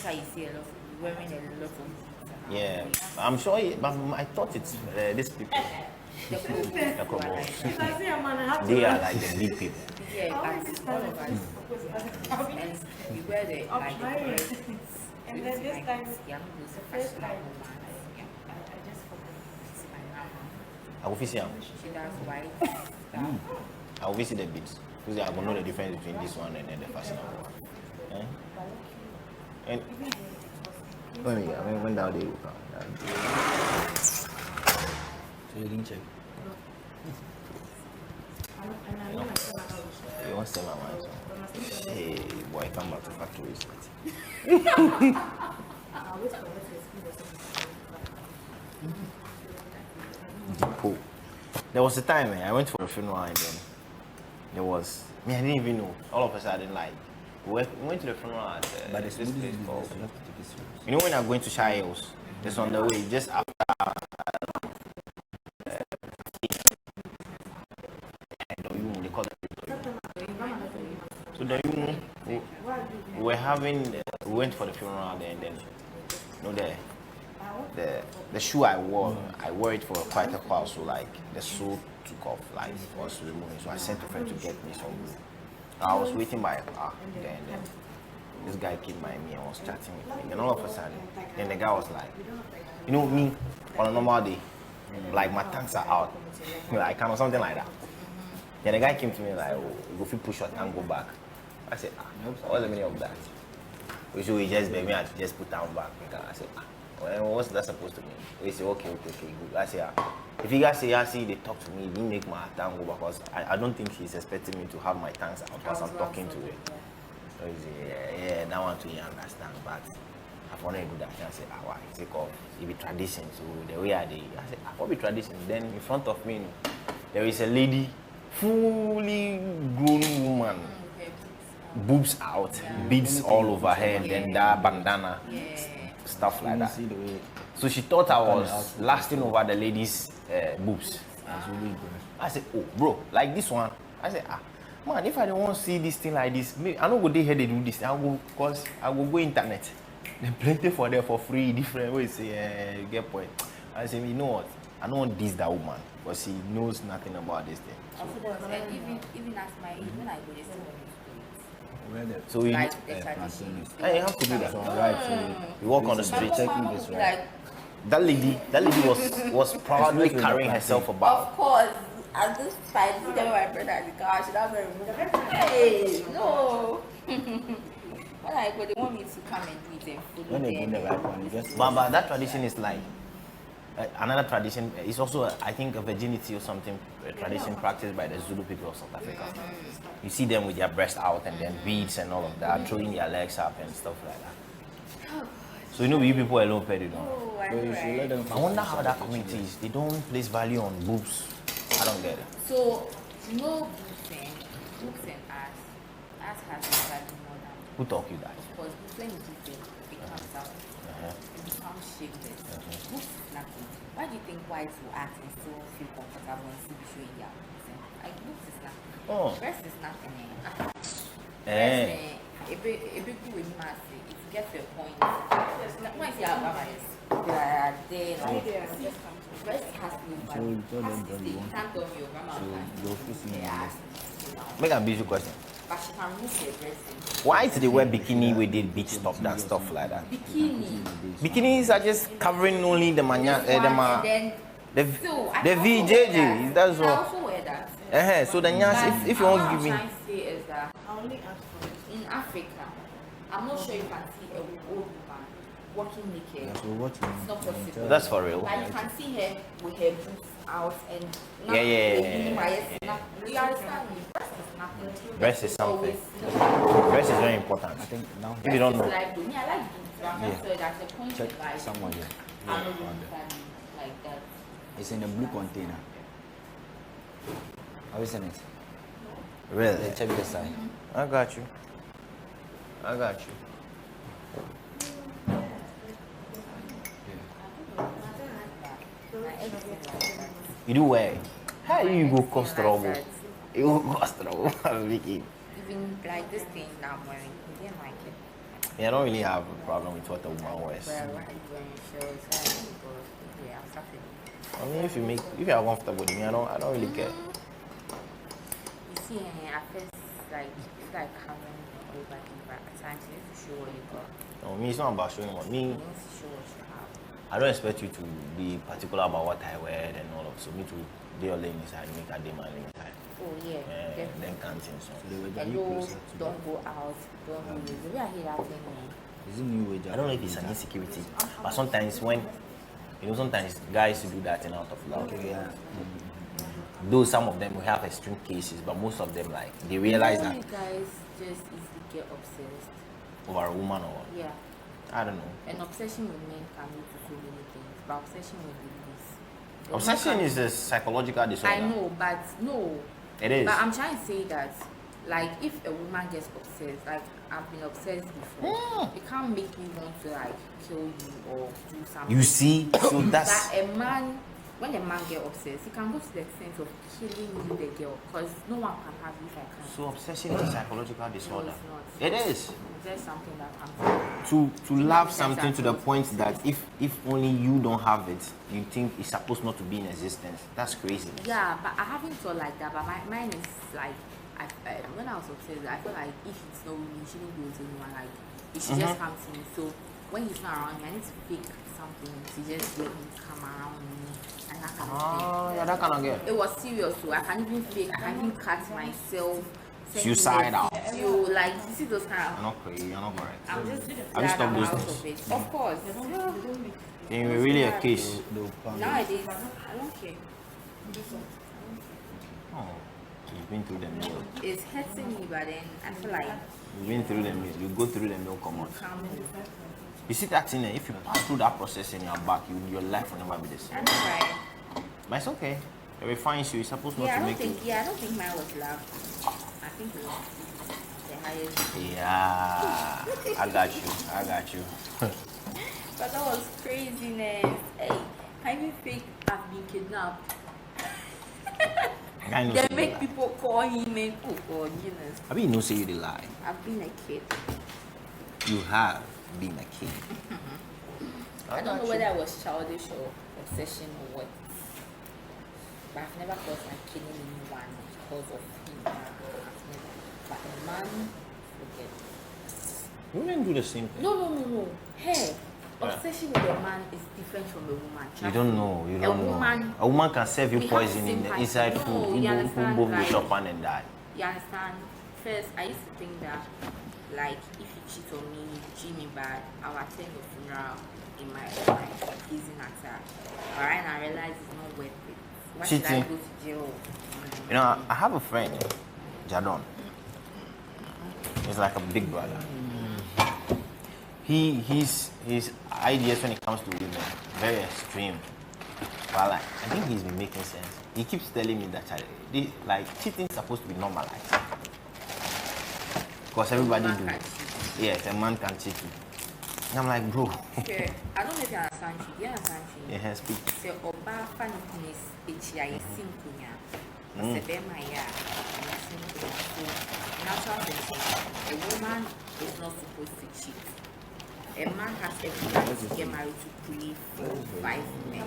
why you see a lot of wearing a lot of boots. Yeah, I'm sure. But I thought it's these people. The clothes The Kobos. If I see a man, I have to. They are like the big people. Yeah, but all of us. And we wear the like the correct boots. And then this time, Yeah, those the first fashionable time, ones. Yeah. I just forgot. It's my grandma. I will visit them. She does white stuff. I will visit the beats because I will know the difference between this one and then the fashionable one. Eh? And when that day will come. So you didn't check? You want to sell my mind? Hey, boy, come back to factories. Depot. There was a time I went for a funeral and then there was I didn't even know. All of a sudden, like we went to the funeral at But this it's place called. you have to take it serious. You know when I'm going to Shire Hills, it's on the way just after. They call it. So then we were having we went for the funeral there and then you know the shoe I wore it for quite a while, so like the sole took off, like was removing. So I sent a friend to get me some. I was waiting by a car then this guy came by me and was chatting with me. And all of a sudden, then the guy was like, you know me on a normal day, like my tanks are out, like kind of something like that. Then the guy came to me like, oh, go fit push your tank go back. I said, what's the meaning of that? We should just beg me to just put down back. I said, well, what's that supposed to mean? He said, okay, good. I said, if you guys say, they talk to me, it didn't make my tank go back because I don't think he's expecting me to have my tanks out because I'm talking to him. So he said, yeah, that one too, you understand, but I want to do that. I said, why? He said, it be tradition, so the way I did. I said, what be tradition? Then in front of me, there is a lady, fully grown woman, boobs out, beads all over her, and then that bandana, stuff like that. So she thought I was lasting over the lady's boobs. I said, oh, bro, like this one. I said, man, if I don't want to see this thing like this, maybe I don't go there here they do this. I will go internet. They plenty for there for free, different ways. You get point. I said, you know what? I don't want this that woman, but she knows nothing about this thing. Even as my age, when I go, they still want me to do it. So you, Like the tradition. you have to do that. Right, so You walk on the street. checking this right. Like, That lady was proudly carrying herself about. of course, at this time, this is my brother at the car. She doesn't remove. Hey, no. When I go, they want me to come and do it and food. When they do the right one, you just But that tradition is like another tradition. It's also I think a virginity or something, a tradition practiced by the Zulu people of South Africa. You see them with their breast out and then beads and all of that, throwing their legs up and stuff like that. So you know, you people alone pay it. Oh, I so you should let them. I wonder how that community is. They don't place value on boobs. I don't get it. So, no books and ass has a value more than Who taught you that? because books when you do it comes out, it becomes shapeless. Books is nothing. Why do you think whites will act and still feel comfortable and still be showing their boobs? Like books is nothing. Oh. Breast is nothing. Eh. A big with mass, it gets to a point. Once you have grandmas, they are there. Like, breast has to be value. So you tell them Has to that stay. you You want can't tell me your grandma So can. you'll feel seen Yeah, in has to sit down. Make a busy question. But she can remove her breast. Why do they wear bikini with the beach top and stuff like that? Bikini. Bikinis are just covering only the mania, And then, so, I the also wear VJJ. that. That's I all. also wear that. So the nyas, if you But won't give me. what I'm trying to say is that I only ask for it. in Africa, I'm not sure you can see a old woman walking naked. So what you It's not possible. That's for real. Like you can see her with her boobs out and Yeah. You understand me? Breast is nothing. Breast is something. Breast is very important. I think now If you don't know. Like, me, I like boobs, but I'm not sure that's the point check of like, someone here. I'm not really like that. It's in a blue container. Have you seen it? Really? Check the side. I got you. You do where? How you go cause trouble? You go cause trouble. Vicky. Even like this thing that I'm wearing, he didn't like it. Yeah, I don't really have a problem with what a woman wears. Where I wearing shorts, but yeah, I'm starting. I mean, if you are comfortable with me, I don't really care. You see, at first, like, it's like having a body, but at times you need to show what you got. No, me, it's not about showing what me. You need to show what you have. I don't expect you to be particular about what I wear and all of. So me to be all inside, make a demand inside. Oh yeah, Then canteen so. hello, don't go out, don't do this. The way I hear that thing, Is it new age? I don't know if it's an insecurity, but sometimes sometimes guys do that in out of love. Yeah. Though some of them will have extreme cases, but most of them like they realize that you guys just easily get obsessed. over a woman or what. Yeah. I don't know. An obsession with men can lead to so many things, but obsession with ladies. Obsession is a psychological disorder. I know, but no. It is. But I'm trying to say that, like, if a woman gets obsessed, like I've been obsessed before, it can't make me want to like kill you or do something. You see, so that's But when a man gets obsessed, he can go to the extent of killing you, the girl, because no one can have you if I can. so obsession is a psychological disorder. No, it's not. It is. There's something that comes To love something to the point that if only you don't have it, you think it's supposed not to be in existence. That's crazy. Yeah, but I haven't thought like that. But mine is like, when I was obsessed, I felt like if it's not with me, it shouldn't go to anyone. Like, it should just come to me. So when he's not around me, I need to fake something to just let him come around me and that kind of thing. Oh, yeah, that kind of girl. It was serious, so I can even fake. I can even cut myself. Suicidal. You like, you see those kind You're of. not crazy. You're not correct. I'm just Have you glad stopped I'm those out things? of it. Of course. Then you're really a case. Nowadays, I don't care. Oh, you've been through them. It's hurting me, but then I feel like You've been through them. You go through them. They'll come out. calm. You see that thing there? If you pass through that process in your back, your life will never be the same. I know, right? But it's okay. It refines you. It's supposed not Yeah, to I don't make you. think. Yeah, I don't think mine was love. I think it was the highest. Yeah, I got you. But that was craziness. Hey, can you fake I've been kidnapped? I know. They say make you lie. people call him and oh God, goodness. I mean, you know, say you the lie. I've been a kid. You have been a kid. I don't know whether I was childish or obsession or what. But I've never felt like killing anyone because of him. I've never. But a man, forget. Women do the same thing. No. Hey, obsession with a man is different from a woman. You don't know. You don't know. woman, A woman can serve you we have poison in the sympathy. inside No, food. you Who understand, both will like- shop and die. you understand? First, I used to think that, like, if you cheat on me, you treat me bad, I'll attend your funeral in my pleasing attack. But right now, I realize it's not worth it. Why should I Cheating. go to jail? You know, I have a friend, Jadon. He's like a big brother. His ideas when it comes to women very extreme. But like, I think he's been making sense. He keeps telling me that cheating is supposed to be normalized. Because everybody Man do can it. cheat. Yes, a man can cheat you. And I'm like, bro. Okay, I don't know if you understand cheat. Do you understand cheat? Yeah, speak. Sɛ ɔbaa fa ne kunu akyi a yɛsi nkonya sɛ bɛrima yɛ a yɛsi nkonya so natural sense a woman is not supposed to cheat. A man has every right to get married to 3, 4, 5 men,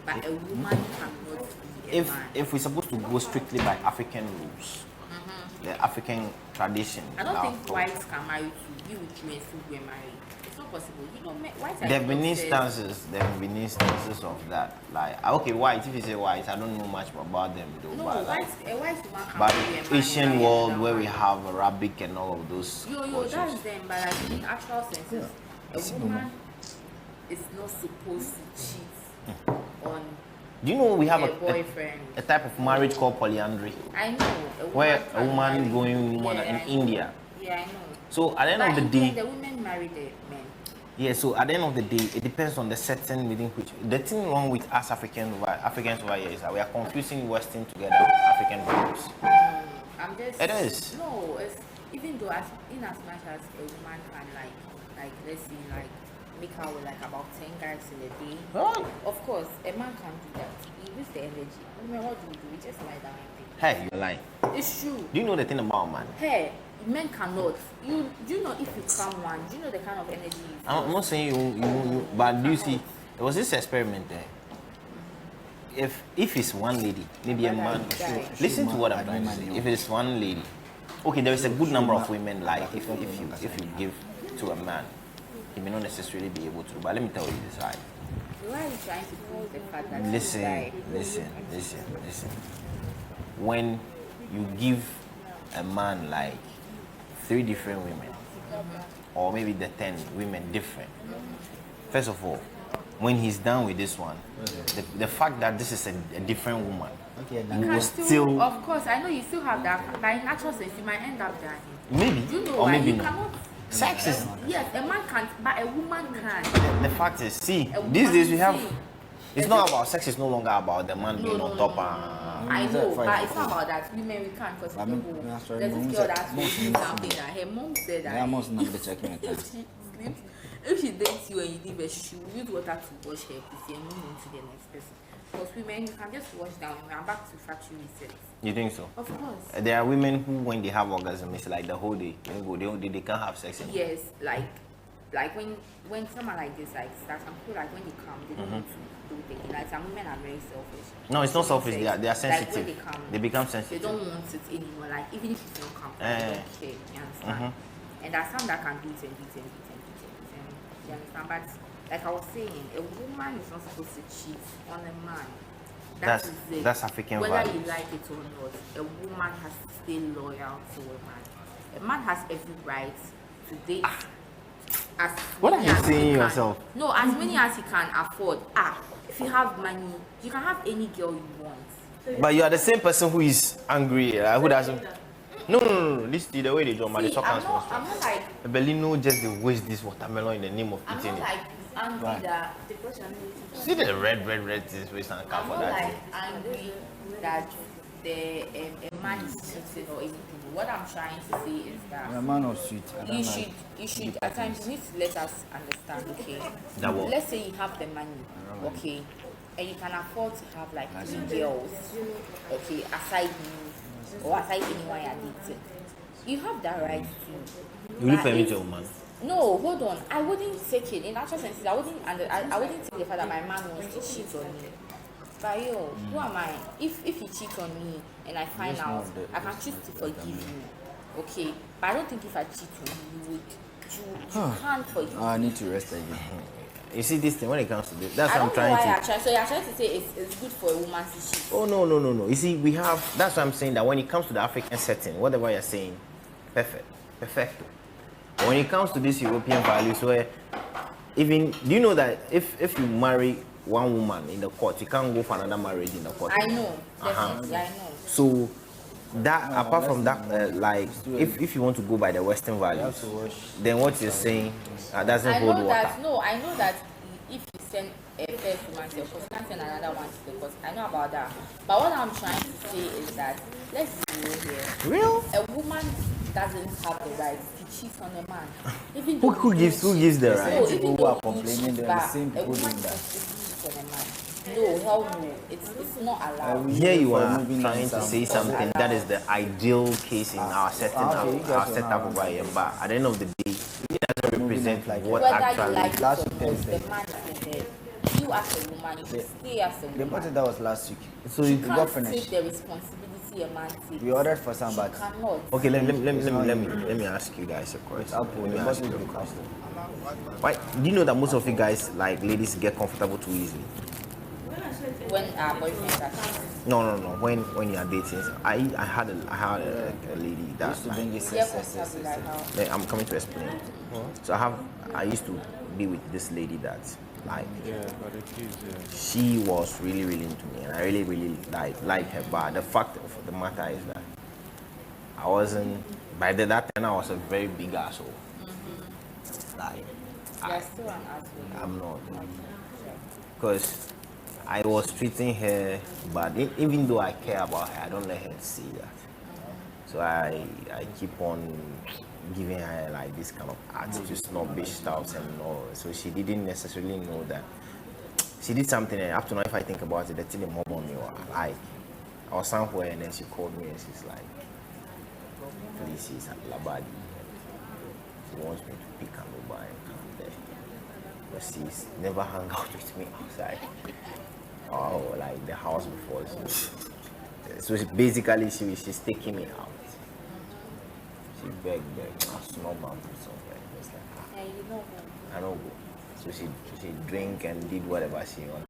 but a woman cannot be a man. If we're supposed to go strictly by African rules, the African tradition, I don't our think culture. whites can marry to be with you and still get married. It's not possible. You know, whites are There have been obsessed. instances of that. Like, okay, white, if you say white, I don't know much about them though. No, but, like, a white woman can but marry a man. Asian marry world another where we man. have Arabic and all of those Yo, cultures. that's them, but like in actual senses, a woman is not supposed to cheat on Do you know we have a boyfriend. a type of marriage called polyandry, I know. where a can woman marry- going more than Yeah, in I know. India. Yeah, I know. So at the end But of the in day, the women marry the men. yeah. So at the end of the day, it depends on the setting within which. The thing wrong with us Africans over here is that we are confusing Western together with African values. I'm just. It is. No, it's even though in as much as a woman can like let's say like make out with like about 10 guys in a day. Oh. Of course, a man can do that. He uses the energy. I mean, what do? We just lie down and think. Hey, you're lying. It's true. Do you know the thing about man? Hey, men cannot. Do you know if you calm one? Do you know the kind of energy? I'm not saying you but do you see? There was this experiment there. If it's one lady, maybe a man. Listen to what I'm trying to say. If it's one lady, okay, there is a good number of women. Like if you give to a man, he may not necessarily be able to. But let me tell you this, right? Why are you trying to prove the fact that Listen. When you give a man like 3 different women, or maybe the 10 women different. First of all, when he's done with this one, the fact that this is a different woman, Okay, you now can still- of course, I know you still have that, but in natural sense, you might end up dying. maybe, Do you know or why? maybe You not. cannot. Sex is Yes, a man can't, but a woman can. the fact is, see, A these woman days we have. see. It's not about sex. It's no longer about the man being on top. I know, fine. but it's not about that. Women, we can't because I mean, yeah, sorry, there's mom this girl said- that mom told me said- something that her mom said that I must not be checking it. if she sleeps, if she dates you and you leave her, she will use water to wash her pussy and move on to the next person. Because women, you can just wash down. We are back to factory reset. You think so? Of course. There are women who, when they have orgasm, it's like the whole day. They can't have sex anymore. Yes, like when someone like this like starts, I'm cool. Like when they come, they don't want to do it. Like some women are very selfish. No, it's not selfish. They are Like sensitive. when they come, They become they sensitive. don't want it anymore. Like even if you don't come, they Eh. don't care. You understand? And there's some that can do it and do it and do it and do it and do it. You understand? But like I was saying, a woman is not supposed to cheat on a man. That's- That is it. that's African Whether values. you like it or not, a woman has to stay loyal to a man. A man has every right to date as What many are you as he saying can. yourself? No, as many as he can afford. If you have money, you can have any girl you want. But you are the same person who is angry, who doesn't. No. Listen, the way they do, man, See, they talk I'm not like Belino just they waste this watermelon in the name of I'm eating not it. like angry Right. that See the red this waste and cap I'm for not that. like angry that a man is cheating or anything. What I'm trying to say is that A man of sweet. I don't like. you should at times you need to let us understand, okay? That what? Let's say you have the money, okay, and you can afford to have like 3 girls, okay, aside me or aside anyone you're dating. You have that right to. Will you But permit if- your woman? No, hold on. I wouldn't take it. In actual sense, I wouldn't take the fact that my man wants to cheat on me. But yo, who am I? If you cheat on me and I find Just out, know that I can choose to forgive you. Okay, but I don't think if I cheat on you, you can't forgive. Oh, I need to rest again. You see this thing when it comes to this. That's I what I'm don't know trying why to. you're trying. So you're trying to say it's good for a woman to cheat. Oh no. You see, we have. That's what I'm saying. That when it comes to the African setting, whatever you're saying, perfecto. But when it comes to these European values, where even do you know that if you marry one woman in the court, you can't go for another marriage in the court. I know, definitely, I know. So that apart from let's that, like if you want to go by the Western values, to wash. then what you're saying doesn't I hold know water. that. No, I know that if you send a first woman to the court, you can't send another one to the court. I know about that. But what I'm trying to say is that let's be real here. Real? A woman doesn't have the right to cheat on a man. Even Who though you gives the cheat. right? No, People even who though are you complaining, cheat, they're the but same a people woman doing that. just cheat on a man. No, hell no. It's not allowed. Here you For are moving trying on to some- say something that is the ideal case in our setting, okay, you guys our are setup now- over here. But at the end of the day, it doesn't represent like what Whether you actually. like it Last or week not, Thursday. the man is there. You as a woman, you should stay as a The woman. party that was last week. So You you, got can't finished. take the responsibility a man takes. We ordered for some, but Cannot. okay, let me ask you guys a question. Apple, Let the me ask bottle you a will question. cost. Why do you know that most of you guys, like ladies, get comfortable too easily? When our boyfriends are cheating. No. When you are dating, I had a lady that Used to like, bring it Yeah, yes. comfortable like how. I'm coming to explain. So I used to be with this lady that like she was really into me, and I really like her. But the fact of the matter is that I wasn't. By that time, I was a very big asshole. Like You're still an asshole. I'm not, because I was treating her, but even though I care about her, I don't let her see that. So I keep on giving her like this kind of attitude, snobbish stuff and all. So she didn't necessarily know that she did something. And up to now, if I think about it, the thing mob on me, or like I was somewhere and then she called me and she's like, places at Labadi. She wants me to pick her Uber and come there. But she's never hung out with me outside. Or like the house before. So basically she's taking me out. She begged, a small mom somewhere. It's like, And you know, I don't go. So she drink and did whatever she wanted.